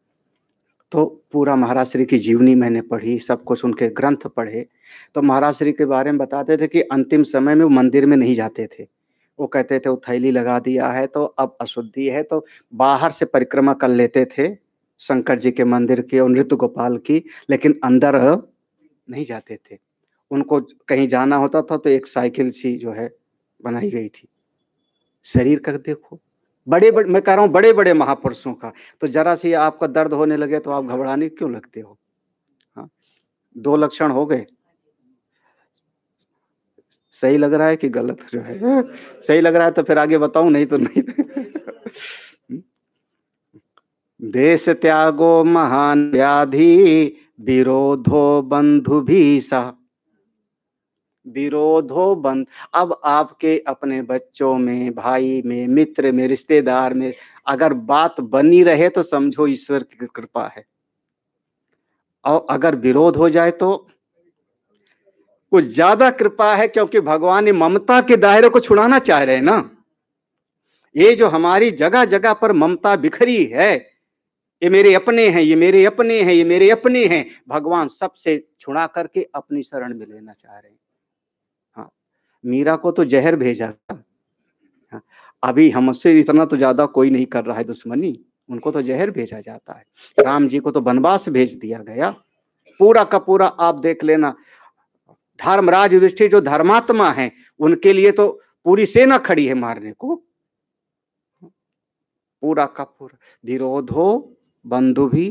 तो पूरा महाराज श्री की जीवनी मैंने पढ़ी, सब कुछ उनके ग्रंथ पढ़े। तो महाराज श्री के बारे में बताते थे कि अंतिम समय में वो मंदिर में नहीं जाते थे। वो कहते थे वो थैली लगा दिया है तो अब अशुद्धि है, तो बाहर से परिक्रमा कर लेते थे शंकर जी के मंदिर की और नृत्य गोपाल की, लेकिन अंदर नहीं जाते थे। उनको कहीं जाना होता था तो एक साइकिल सी जो है बनाई गई थी। शरीर का देखो, बड़े बड़े, मैं कह रहा हूँ बड़े बड़े महापुरुषों का, तो जरा सी आपका दर्द होने लगे तो आप घबराने क्यों लगते हो? हाँ, 2 लक्षण हो गए। सही लग रहा है कि गलत जो है? सही लग रहा है तो फिर आगे बताऊं, नहीं तो नहीं। देश त्यागो महान व्याधि, विरोधो बंधु भी सा। विरोधो बंध, अब आपके अपने बच्चों में, भाई में, मित्र में, रिश्तेदार में अगर बात बनी रहे तो समझो ईश्वर की कृपा है, और अगर विरोध हो जाए तो कुछ ज्यादा कृपा है, क्योंकि भगवान ने ममता के दायरे को छुड़ाना चाह रहे हैं ना। ये जो हमारी जगह जगह पर ममता बिखरी है, ये मेरे अपने हैं, ये मेरे अपने हैं, ये मेरे अपने हैं, भगवान सबसे छुड़ा करके अपनी शरण में लेना चाह रहे हैं। हाँ, मीरा को तो जहर भेजा, हाँ, अभी हमसे इतना तो ज्यादा कोई नहीं कर रहा है दुश्मनी, उनको तो जहर भेजा जाता है। राम जी को तो वनवास भेज दिया गया, पूरा का पूरा आप देख लेना। धर्मराज युधिष्ठिर जो धर्मात्मा है, उनके लिए तो पूरी सेना खड़ी है मारने को, पूरा का पूरा। विरोधो बंधु भी,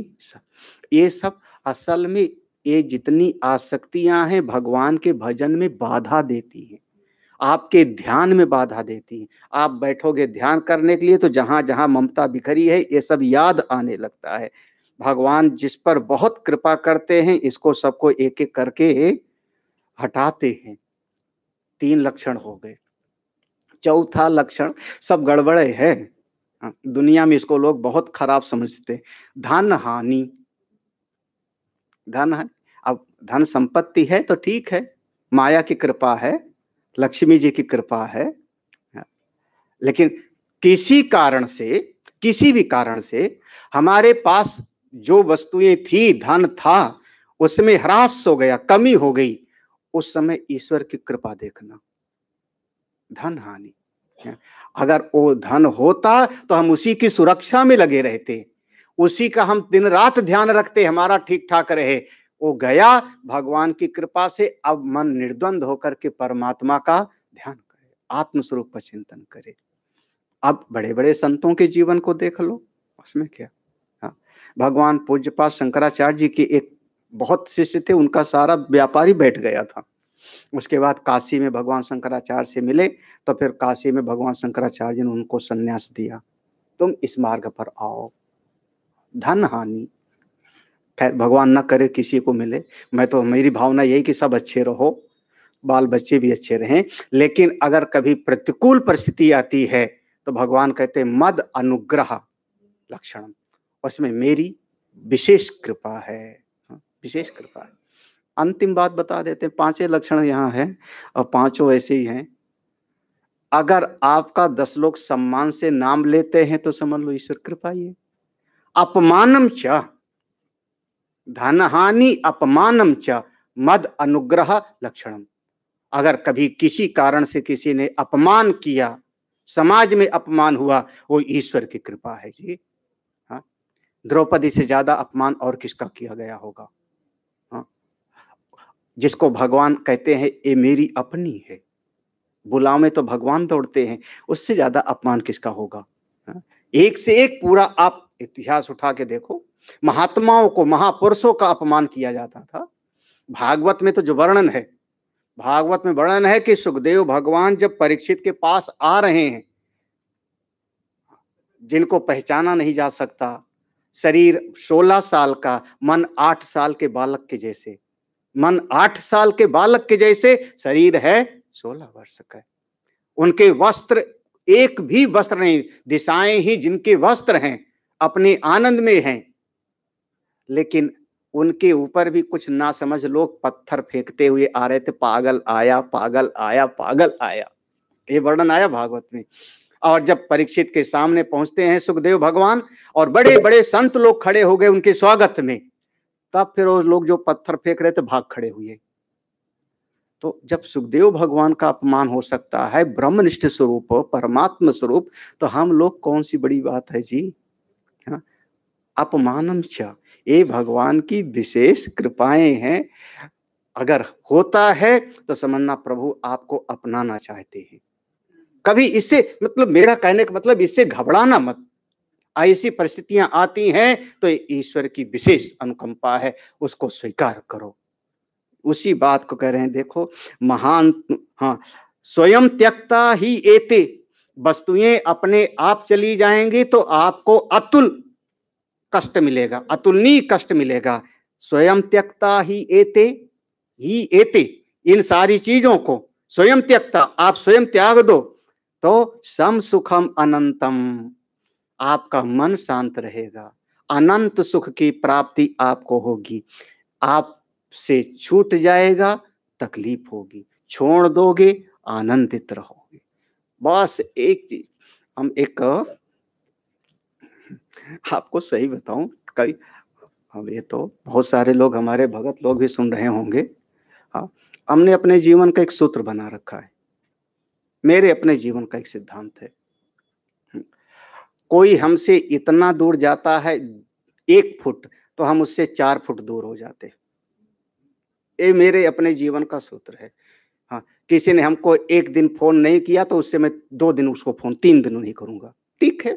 ये सब असल में ये जितनी आसक्तियां हैं भगवान के भजन में बाधा देती हैं, आपके ध्यान में बाधा देती है। आप बैठोगे ध्यान करने के लिए तो जहां जहां ममता बिखरी है ये सब याद आने लगता है। भगवान जिस पर बहुत कृपा करते हैं, इसको सबको एक एक करके हटाते हैं। 3 लक्षण हो गए। चौथा लक्षण सब गड़बड़े है, दुनिया में इसको लोग बहुत खराब समझते हैं, धन हानि। धन हानि, अब धन संपत्ति है तो ठीक है, माया की कृपा है, लक्ष्मी जी की कृपा है। लेकिन किसी कारण से, किसी भी कारण से हमारे पास जो वस्तुएं थी, धन था, उसमें ह्रास हो गया, कमी हो गई, उस समय ईश्वर की कृपा देखना। धन हानि, अगर वो धन होता तो हम उसी की सुरक्षा में लगे रहते, उसी का हम दिन रात ध्यान रखते, हमारा ठीक ठाक रहे। वो गया, भगवान की कृपा से अब मन निर्द्वंद होकर के परमात्मा का ध्यान करे, आत्मस्वरूप का चिंतन करे। अब बड़े बड़े संतों के जीवन को देख लो, उसमें क्या। हाँ, भगवान पूज्यपाद शंकराचार्य जी के एक बहुत शिष्य थे, उनका सारा व्यापारी बैठ गया था। उसके बाद काशी में भगवान शंकराचार्य से मिले, तो फिर काशी में भगवान शंकराचार्य ने उनको संन्यास दिया, तुम इस मार्ग पर आओ। धन हानि, खैर भगवान न करे किसी को मिले, मैं तो, मेरी भावना यही कि सब अच्छे रहो, बाल बच्चे भी अच्छे रहें। लेकिन अगर कभी प्रतिकूल परिस्थिति आती है तो भगवान कहते हैं मद अनुग्रह लक्षणम, उसमें मेरी विशेष कृपा है, विशेष कृपा है। अंतिम बात बता देते हैं, 5 लक्षण यहाँ हैं और 5 ऐसे ही हैं। अगर आपका 10 लोग सम्मान से नाम लेते हैं तो समझ लो ईश्वर कृपा ही है। अपमानम च, धन हानि अपमानम च मद अनुग्रह लक्षणम। अगर कभी किसी कारण से किसी ने अपमान किया, समाज में अपमान हुआ, वो ईश्वर की कृपा है जी। हाँ, द्रौपदी से ज्यादा अपमान और किसका किया गया होगा। हाँ, जिसको भगवान कहते हैं ये मेरी अपनी है, बुलाव में तो भगवान दौड़ते हैं, उससे ज्यादा अपमान किसका होगा। हाँ? एक से एक पूरा आप इतिहास उठा के देखो, महात्माओं को, महापुरुषों का अपमान किया जाता था। भागवत में तो जो वर्णन है, भागवत में वर्णन है कि सुखदेव भगवान जब परीक्षित के पास आ रहे हैं, जिनको पहचाना नहीं जा सकता, शरीर 16 साल का, मन 8 साल के बालक के जैसे, मन 8 साल के बालक के जैसे, शरीर है 16 वर्ष का। उनके वस्त्र एक भी वस्त्र नहीं, दिशाएं ही जिनके वस्त्र हैं, अपने आनंद में हैं, लेकिन उनके ऊपर भी कुछ ना समझ लोग पत्थर फेंकते हुए आ रहे थे, पागल आया, पागल आया, पागल आया, ये वर्णन आया भागवत में। और जब परीक्षित के सामने पहुंचते हैं सुखदेव भगवान और बड़े बड़े संत लोग खड़े हो गए उनके स्वागत में, तब फिर वो लोग जो पत्थर फेंक रहे थे भाग खड़े हुए। तो जब सुखदेव भगवान का अपमान हो सकता है, ब्रह्मनिष्ठ स्वरूप, परमात्मा स्वरूप, तो हम लोग कौन सी बड़ी बात है जी। हाँ? अपमानम च, ये भगवान की विशेष कृपाएं हैं। अगर होता है तो समझना प्रभु आपको अपनाना चाहते हैं। कभी इससे मतलब, मेरा कहने का मतलब इससे घबराना मत। ऐसी परिस्थितियां आती हैं तो ईश्वर की विशेष अनुकंपा है, उसको स्वीकार करो। उसी बात को कह रहे हैं, देखो महान, हाँ, स्वयं त्यक्ता ही एते, वस्तुएं अपने आप चली जाएंगी तो आपको अतुल कष्ट मिलेगा, अतुलनीय कष्ट मिलेगा। स्वयं त्यक्ता ही एते, ही एते, इन सारी चीजों को स्वयं त्यक्ता, आप स्वयं त्याग दो तो सम सुखम अनंतम, आपका मन शांत रहेगा, अनंत सुख की प्राप्ति आपको होगी। आप से छूट जाएगा, तकलीफ होगी, छोड़ दोगे, आनंदित रहोगे। बस एक चीज, हम एक आपको सही बताऊं, कई, अब ये तो बहुत सारे लोग, हमारे भगत लोग भी सुन रहे होंगे। हाँ, हमने अपने जीवन का एक सूत्र बना रखा है, मेरे अपने जीवन का एक सिद्धांत है। कोई हमसे इतना दूर जाता है 1 फुट, तो हम उससे 4 फुट दूर हो जाते। ये मेरे अपने जीवन का सूत्र है। हाँ, किसी ने हमको 1 दिन फोन नहीं किया तो उससे मैं 2 दिन उसको फोन, 3 दिन नहीं करूंगा, ठीक है।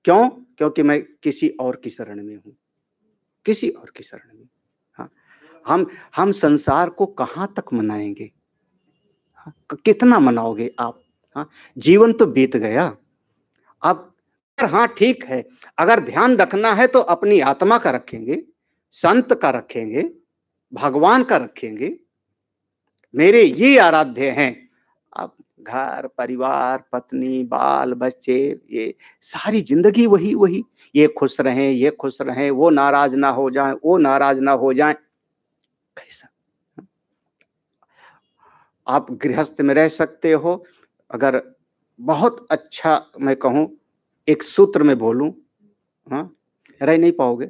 क्यों? क्योंकि मैं किसी और की शरण में हूं, किसी और की शरण में। हाँ, हम संसार को कहां तक मनाएंगे। हाँ, कितना मनाओगे आप। हाँ, जीवन तो बीत गया। अब हाँ ठीक है, अगर ध्यान रखना है तो अपनी आत्मा का रखेंगे, संत का रखेंगे, भगवान का रखेंगे, मेरे ये आराध्य हैं। अब घर परिवार, पत्नी, बाल बच्चे, ये सारी जिंदगी वही वही, ये खुश रहें, ये खुश रहें, वो नाराज ना हो जाएं, वो नाराज ना हो जाएं। कैसा आप गृहस्थ में रह सकते हो, अगर बहुत अच्छा मैं कहूँ, एक सूत्र में बोलूँ, हाँ, रह नहीं पाओगे,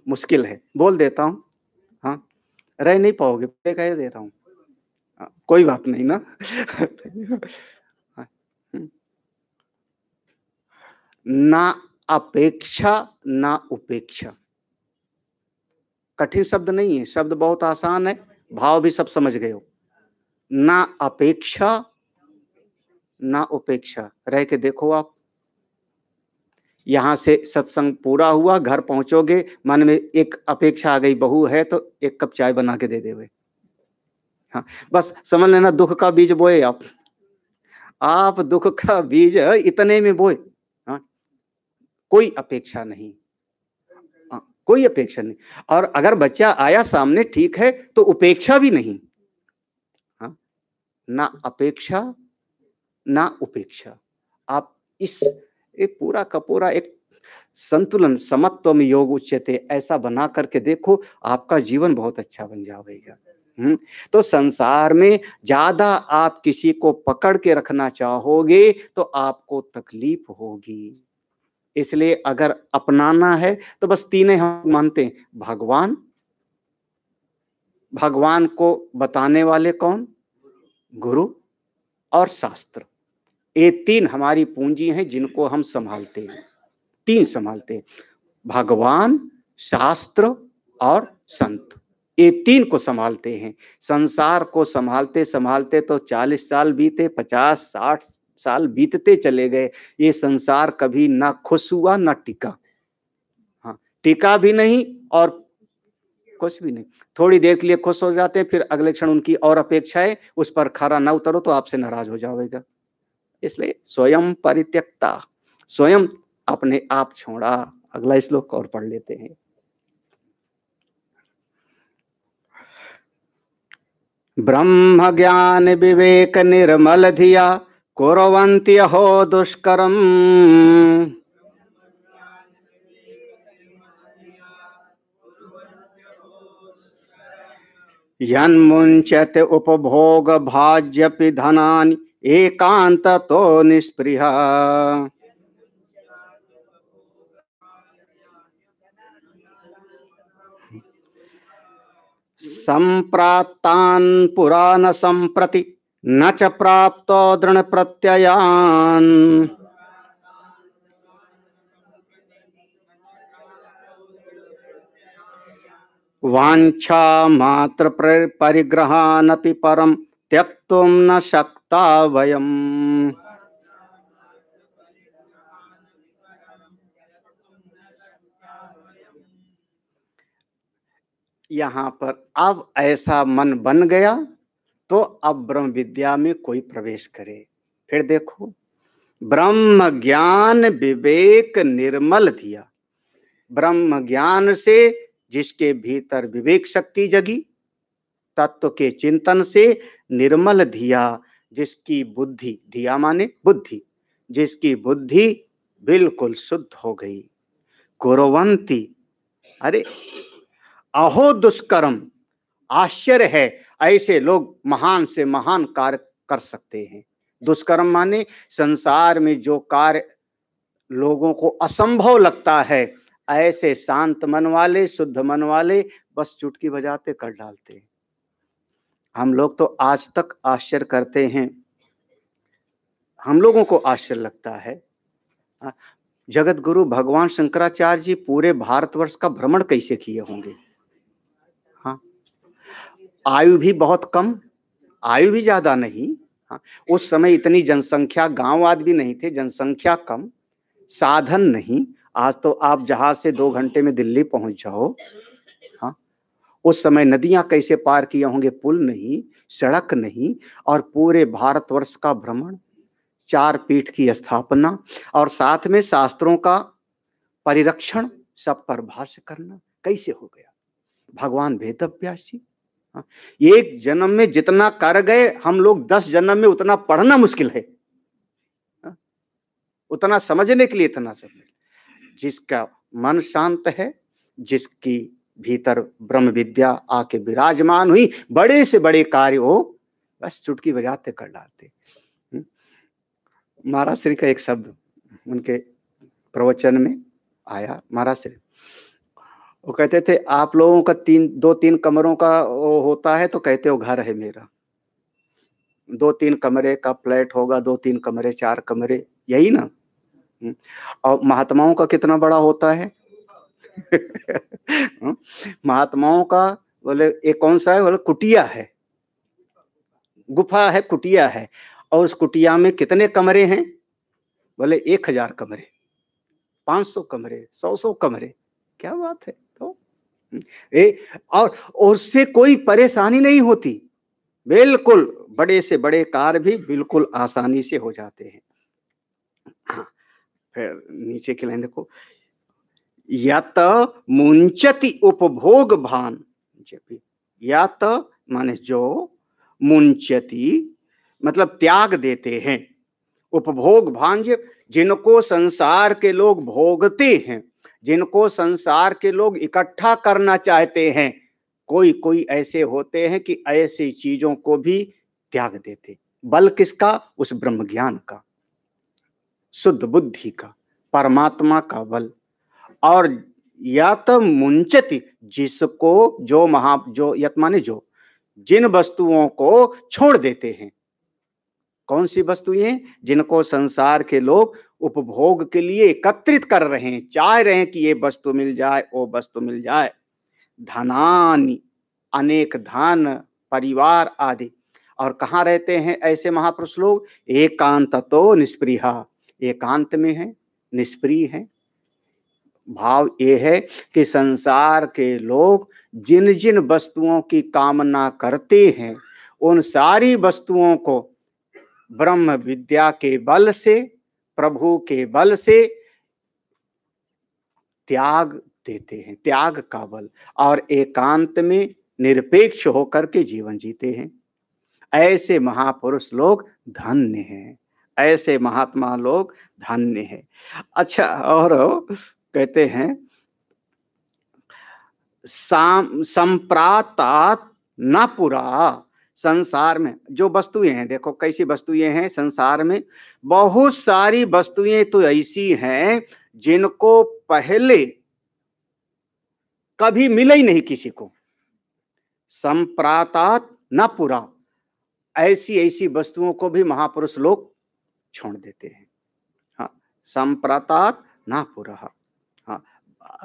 मुश्किल है, बोल देता हूँ, हाँ, रह नहीं पाओगे, मैं कह देता हूँ, कोई बात नहीं ना। हाँ, ना अपेक्षा ना उपेक्षा, कठिन शब्द नहीं है, शब्द बहुत आसान है, भाव भी सब समझ गए हो। ना अपेक्षा ना उपेक्षा, रह के देखो आप। यहाँ से सत्संग पूरा हुआ, घर पहुंचोगे, मन में एक अपेक्षा आ गई, बहू है तो एक कप चाय बना के दे देवे। हाँ, बस समझ लेना दुख का बीज बोए आप दुख का बीज इतने में बोए। हाँ, कोई अपेक्षा नहीं, हाँ, कोई अपेक्षा नहीं। और अगर बच्चा आया सामने ठीक है तो उपेक्षा भी नहीं। हाँ, ना अपेक्षा ना उपेक्षा, आप इस एक पूरा का पूरा एक संतुलन समत्वम योग उच्यते ऐसा बना करके देखो, आपका जीवन बहुत अच्छा बन जाएगा। तो संसार में ज्यादा आप किसी को पकड़ के रखना चाहोगे तो आपको तकलीफ होगी। इसलिए अगर अपनाना है तो बस तीन हम मानते हैं, भगवान, भगवान को बताने वाले कौन, गुरु और शास्त्र। ये तीन हमारी पूंजी हैं जिनको हम संभालते हैं, तीन संभालते हैं, भगवान, शास्त्र और संत, ये तीन को संभालते हैं। संसार को संभालते संभालते तो 40 साल बीते, 50-60 साल बीतते चले गए, ये संसार कभी ना खुश हुआ ना टिका। हाँ, टिका भी नहीं और कुछ भी नहीं, थोड़ी देर के लिए खुश हो जाते हैं, फिर अगले क्षण उनकी और अपेक्षाएं, उस पर खरा ना उतरो तो आपसे नाराज हो जाएगा। इसलिए स्वयं परित्यक्ता, स्वयं अपने आप छोड़ा। अगला श्लोक और पढ़ लेते हैं। ब्रह्म ज्ञान विवेक निर्मल धिया कुर्वन्ति हो दुष्करम, यन्मुञ्चते उपभोग भाज्यपि धनानि एकान्ततो निस्पृहा, सम्प्राप्तान् पुराण सम्प्रति न च प्राप्तो दृढ़ प्रत्ययान्, वाञ्छा मात्र परिग्रहानपि परम त्यक्तुं न शक्ता वयम्। यहाँ पर अब ऐसा मन बन गया तो अब ब्रह्म विद्या में कोई प्रवेश करे। फिर देखो, ब्रह्म ज्ञान विवेक निर्मल धिया, ब्रह्म ज्ञान से जिसके भीतर विवेक शक्ति जगी, तत्व के चिंतन से निर्मल धिया, जिसकी बुद्धि, धिया माने बुद्धि, जिसकी बुद्धि बिल्कुल शुद्ध हो गई, कुर्वन्ति, अरे अहो दुष्कर्म, आश्चर्य है, ऐसे लोग महान से महान कार्य कर सकते हैं। दुष्कर्म माने संसार में जो कार्य लोगों को असंभव लगता है, ऐसे शांत मन वाले, शुद्ध मन वाले बस चुटकी बजाते कर डालते हैं। हम लोग तो आज तक आश्चर्य करते हैं, हम लोगों को आश्चर्य लगता है, जगत गुरु भगवान शंकराचार्य जी पूरे भारतवर्ष का भ्रमण कैसे किए होंगे। हाँ, आयु भी बहुत कम, आयु भी ज्यादा नहीं। हाँ, उस समय इतनी जनसंख्या, गांव आदि भी नहीं थे, जनसंख्या कम, साधन नहीं। आज तो आप जहाज से 2 घंटे में दिल्ली पहुंच जाओ। हाँ, उस समय नदियां कैसे पार किए होंगे, पुल नहीं, सड़क नहीं, और पूरे भारतवर्ष का भ्रमण, 4 पीठ की स्थापना, और साथ में शास्त्रों का परिरक्षण, सब पर भाष्य करना, कैसे हो गया। भगवान वेदव्यास जी एक जन्म में जितना कर गए, हम लोग 10 जन्म में उतना पढ़ना मुश्किल है, उतना समझने के लिए इतना सब। जिसका मन शांत है, जिसकी भीतर ब्रह्म विद्या आके विराजमान हुई, बड़े से बड़े कार्य हो बस चुटकी बजाते कर डालते। महाराज श्री का एक शब्द उनके प्रवचन में आया। महाराज श्री वो कहते थे, आप लोगों का 2-3 कमरों का वो होता है तो कहते हो घर है मेरा। 2-3 कमरे का फ्लैट होगा, 2-3 कमरे, 4 कमरे, यही ना। और महात्माओं का कितना बड़ा होता है? महात्माओं का बोले एक कौन सा है? बोले कुटिया है, गुफा है, कुटिया है। और उस कुटिया में कितने कमरे हैं? बोले 1000 कमरे, 500 कमरे, 100 कमरे। क्या बात है। तो और उससे कोई परेशानी नहीं होती, बिल्कुल बड़े से बड़े कार्य भी बिल्कुल आसानी से हो जाते हैं। हाँ, फिर नीचे की लाइन देखो, यत मुंचति उपभोग भान, यत माने जो, मुंचति मतलब त्याग देते हैं, उपभोग भान जिनको संसार के लोग भोगते हैं, जिनको संसार के लोग इकट्ठा करना चाहते हैं। कोई कोई ऐसे होते हैं कि ऐसी चीजों को भी त्याग देते। बल किसका? उस ब्रह्म ज्ञान का, शुद्ध बुद्धि का, परमात्मा का बल। और यत मुंचति जिसको, जो यत माने जो, जिन वस्तुओं को छोड़ देते हैं। कौन सी वस्तुएं? जिनको संसार के लोग उपभोग के लिए एकत्रित कर रहे हैं, चाह रहे हैं कि ये वस्तु मिल जाए, वो वस्तु मिल जाए। धनानि, अनेक धन, परिवार आदि। और कहाँ रहते हैं ऐसे महापुरुष लोग? एकांत तो निष्प्रिया, एकांत में है, निष्प्रिय है। भाव ये है कि संसार के लोग जिन जिन वस्तुओं की कामना करते हैं, उन सारी वस्तुओं को ब्रह्म विद्या के बल से, प्रभु के बल से त्याग देते हैं, त्याग का बल। और एकांत में निरपेक्ष होकर के जीवन जीते हैं। ऐसे महापुरुष लोग धन्य हैं, ऐसे महात्मा लोग धन्य हैं। अच्छा, और कहते हैं संप्रातात न पुरा, संसार में जो वस्तुएं हैं, देखो कैसी वस्तुएं हैं संसार में। बहुत सारी वस्तुएं तो ऐसी हैं जिनको पहले कभी मिला ही नहीं किसी को। संप्रातात न पुरा, ऐसी ऐसी वस्तुओं को भी महापुरुष लोग छोड़ देते हैं। हाँ, संप्रातात न पुरा। हाँ,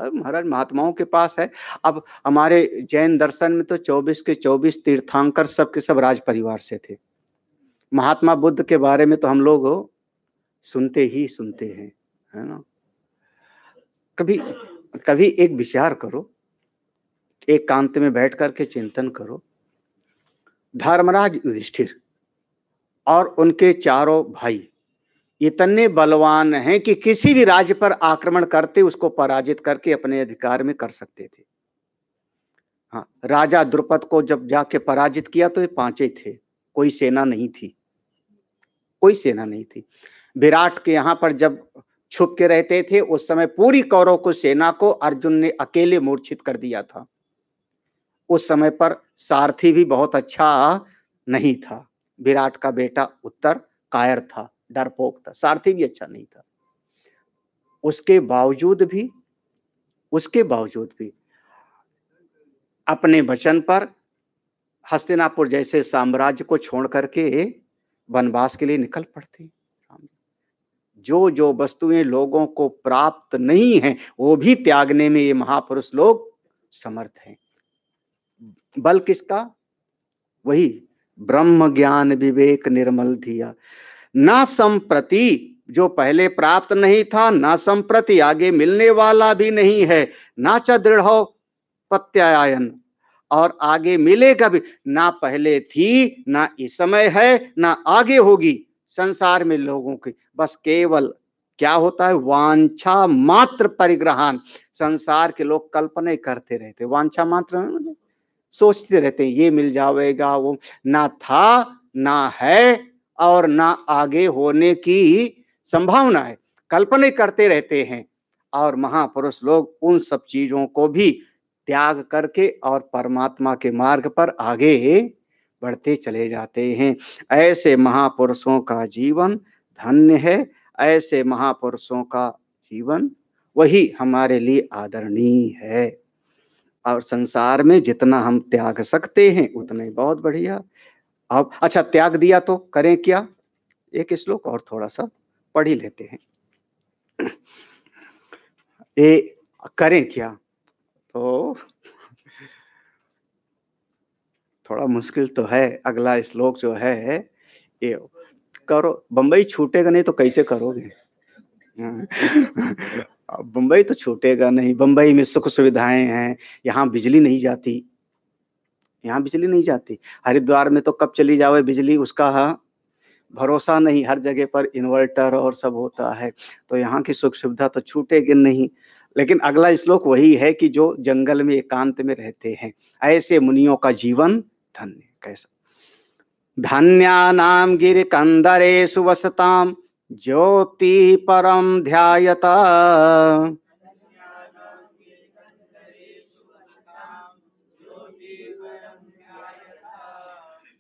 महाराज महात्माओं के पास है। अब हमारे जैन दर्शन में तो 24 के 24 तीर्थंकर सब के सब राज परिवार से थे। महात्मा बुद्ध के बारे में तो हम लोग सुनते ही सुनते हैं, है ना। कभी कभी एक विचार करो, एक एकांत में बैठ करके चिंतन करो। धर्मराज युधिष्ठिर और उनके चारों भाई इतने बलवान हैं कि किसी भी राज्य पर आक्रमण करते उसको पराजित करके अपने अधिकार में कर सकते थे। हाँ, राजा द्रुपद को जब जाके पराजित किया तो ये 5 ही थे, कोई सेना नहीं थी, कोई सेना नहीं थी। विराट के यहाँ पर जब छुप के रहते थे उस समय पूरी कौरव को सेना को अर्जुन ने अकेले मूर्छित कर दिया था। उस समय पर सारथी भी बहुत अच्छा नहीं था। विराट का बेटा उत्तर कायर था, डरपोक था, सारथी भी अच्छा नहीं था। उसके बावजूद भी अपने वचन पर हस्तिनापुर जैसे साम्राज्य को छोड़ करके वनवास के लिए निकल पड़ते। जो जो वस्तुएं लोगों को प्राप्त नहीं है वो भी त्यागने में ये महापुरुष लोग समर्थ हैं। बल किसका? वही ब्रह्म ज्ञान विवेक निर्मल धिया। न संप्रति, जो पहले प्राप्त नहीं था, न संप्रति आगे मिलने वाला भी नहीं है, न च दृढ़ प्रत्यायन, और आगे मिलेगा भी ना। पहले थी ना इस समय है ना आगे होगी। संसार में लोगों की बस केवल क्या होता है? वांछा मात्र परिग्रहण। संसार के लोग कल्पना करते रहते, वांछा मात्र सोचते रहते हैं ये मिल जाएगा, वो ना था ना है और ना आगे होने की संभावना है, कल्पना करते रहते हैं। और महापुरुष लोग उन सब चीजों को भी त्याग करके और परमात्मा के मार्ग पर आगे बढ़ते चले जाते हैं। ऐसे महापुरुषों का जीवन धन्य है। ऐसे महापुरुषों का जीवन वही हमारे लिए आदरणीय है। और संसार में जितना हम त्याग सकते हैं उतना ही बहुत बढ़िया। अब अच्छा, त्याग दिया तो करें क्या? एक श्लोक और थोड़ा सा पढ़ ही लेते हैं। ये करें क्या? तो थोड़ा मुश्किल तो है। अगला श्लोक जो है ये, करो, बंबई छूटेगा नहीं तो कैसे करोगे? बंबई तो छूटेगा नहीं। बंबई में सुख सुविधाएं हैं, यहाँ बिजली नहीं जाती। यहाँ बिजली नहीं जाती। हरिद्वार में तो कब चली जावे बिजली, उसका भरोसा नहीं। हर जगह पर इन्वर्टर और सब होता है, तो यहाँ की सुख सुविधा तो छूटेगी नहीं। लेकिन अगला श्लोक वही है कि जो जंगल में एकांत में रहते हैं, ऐसे मुनियों का जीवन धन्य। कैसा? धन्यानाम गिरिकंदरेषु वसताम ज्योति परम ध्यायता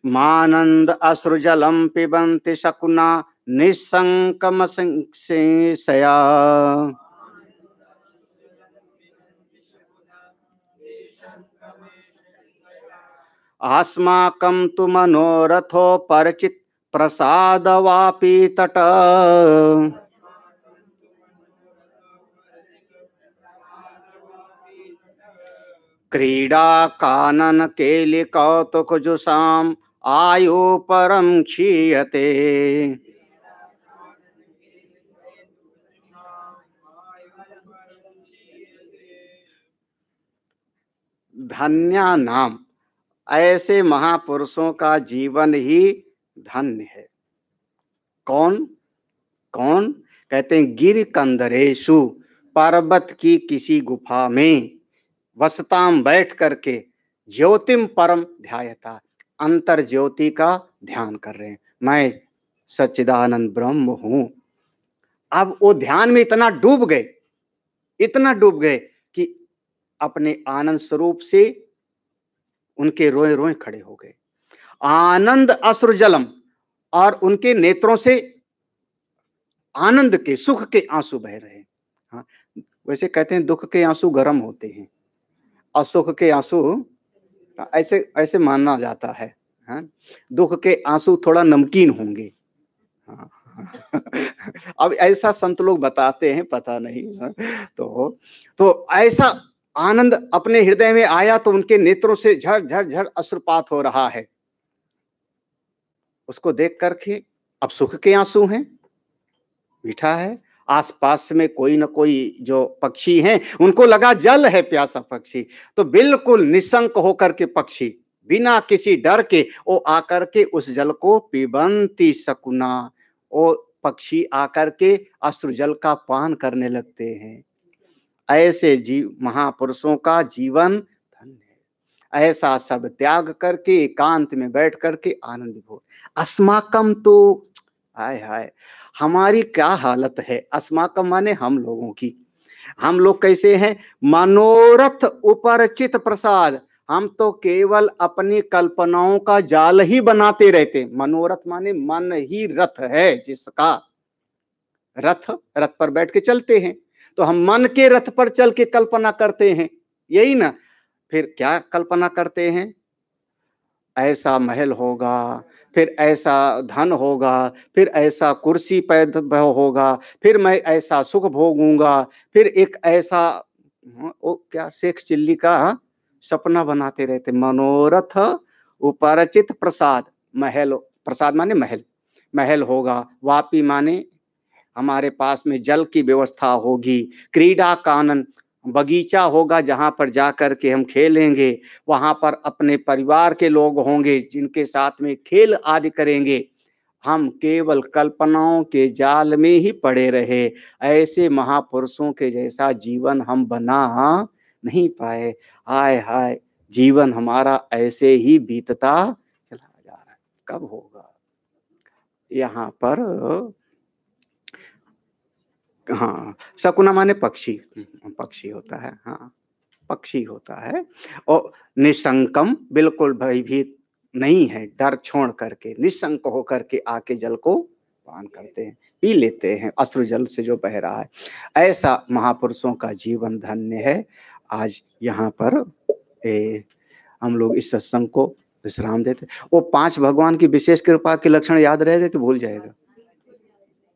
मानंद अश्रुजलम पिबन्ति शकुना निःशंकमशंसेषया। अस्माकं तु मनोरथो परचित प्रसादवापि तट। क्रीडा कानन केलि कौतुक जुषाम आयु परम क्षीयते। धन्या नाम, ऐसे महापुरुषों का जीवन ही धन्य है। कौन कौन? कहते हैं गिर कंदरेशु, पर्वत की किसी गुफा में, वसताम बैठ करके, ज्योतिम परम ध्यायता, अंतर ज्योति का ध्यान कर रहे हैं। मैं सच्चिदानंद ब्रह्म हूं। अब वो ध्यान में इतना डूब गए, इतना डूब गए कि अपने आनंद स्वरूप से उनके रोए रोए खड़े हो गए। आनंद अश्रुजलम, और उनके नेत्रों से आनंद के, सुख के आंसू बह रहे हैं। हाँ, वैसे कहते हैं दुख के आंसू गर्म होते हैं और सुख के आंसू, ऐसे ऐसे मानना जाता है। हाँ, दुख के आंसू थोड़ा नमकीन होंगे। हाँ। अब ऐसा संत लोग बताते हैं, पता नहीं। हाँ, तो ऐसा आनंद अपने हृदय में आया तो उनके नेत्रों से झर झर झर अश्रुपात हो रहा है। उसको देख करके अब सुख के आंसू हैं, मीठा है। आसपास में कोई न कोई जो पक्षी हैं, उनको लगा जल है, प्यासा पक्षी, तो बिल्कुल निशंक होकर के पक्षी बिना किसी डर के वो आकर के उस जल को पिबंती शकुना, वो पक्षी आकर के अश्रु जल का पान करने लगते हैं। ऐसे जीव महापुरुषों का जीवन धन्य है। ऐसा सब त्याग करके एकांत में बैठ करके आनंद भोग। अस्माकम तो, हाय हाय, हमारी क्या हालत है। अस्माकम माने हम लोगों की। हम लोग कैसे हैं? मनोरथ उपरचित प्रसाद, हम तो केवल अपनी कल्पनाओं का जाल ही बनाते रहते। मनोरथ माने मन ही रथ है जिसका, रथ, रथ पर बैठ के चलते हैं, तो हम मन के रथ पर चल के कल्पना करते हैं, यही ना। फिर क्या कल्पना करते हैं? ऐसा महल होगा, फिर ऐसा धन होगा, फिर ऐसा कुर्सी पैदा होगा, फिर मैं ऐसा सुख भोगूंगा, फिर एक ऐसा, वो क्या शेख चिल्ली का सपना बनाते रहते। मनोरथ उपरचित प्रसाद, महल, प्रसाद माने महल, महल होगा। वापी माने हमारे पास में जल की व्यवस्था होगी। क्रीडा कानन, बगीचा होगा जहां पर जाकर के हम खेलेंगे। वहां पर अपने परिवार के लोग होंगे जिनके साथ में खेल आदि करेंगे। हम केवल कल्पनाओं के जाल में ही पड़े रहे। ऐसे महापुरुषों के जैसा जीवन हम बना नहीं पाए। हाय हाय, जीवन हमारा ऐसे ही बीतता चला जा रहा है। कब होगा? यहाँ पर, हाँ, शकुना माने पक्षी, पक्षी होता है। हाँ, पक्षी होता है। और निशंकम, बिल्कुल भयभीत नहीं है, डर छोड़ करके निशंक होकर के आके जल को पान करते हैं, पी लेते हैं, अश्रु जल से जो बह रहा है। ऐसा महापुरुषों का जीवन धन्य है। आज यहाँ पर हम लोग इस सत्संग को विश्राम देते। वो 5 भगवान की विशेष कृपा के लक्षण याद रहेगा कि भूल जाएगा?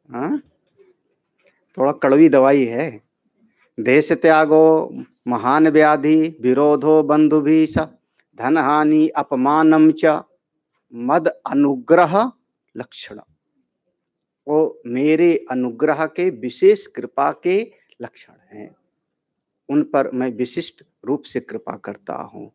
हाँ, थोड़ा कड़वी दवाई है। देश त्यागो, महान व्याधि, विरोधो बंधु भी स, धन हानि अपमानम च, मद अनुग्रह लक्षण। वो मेरे अनुग्रह के, विशेष कृपा के लक्षण हैं। उन पर मैं विशिष्ट रूप से कृपा करता हूँ।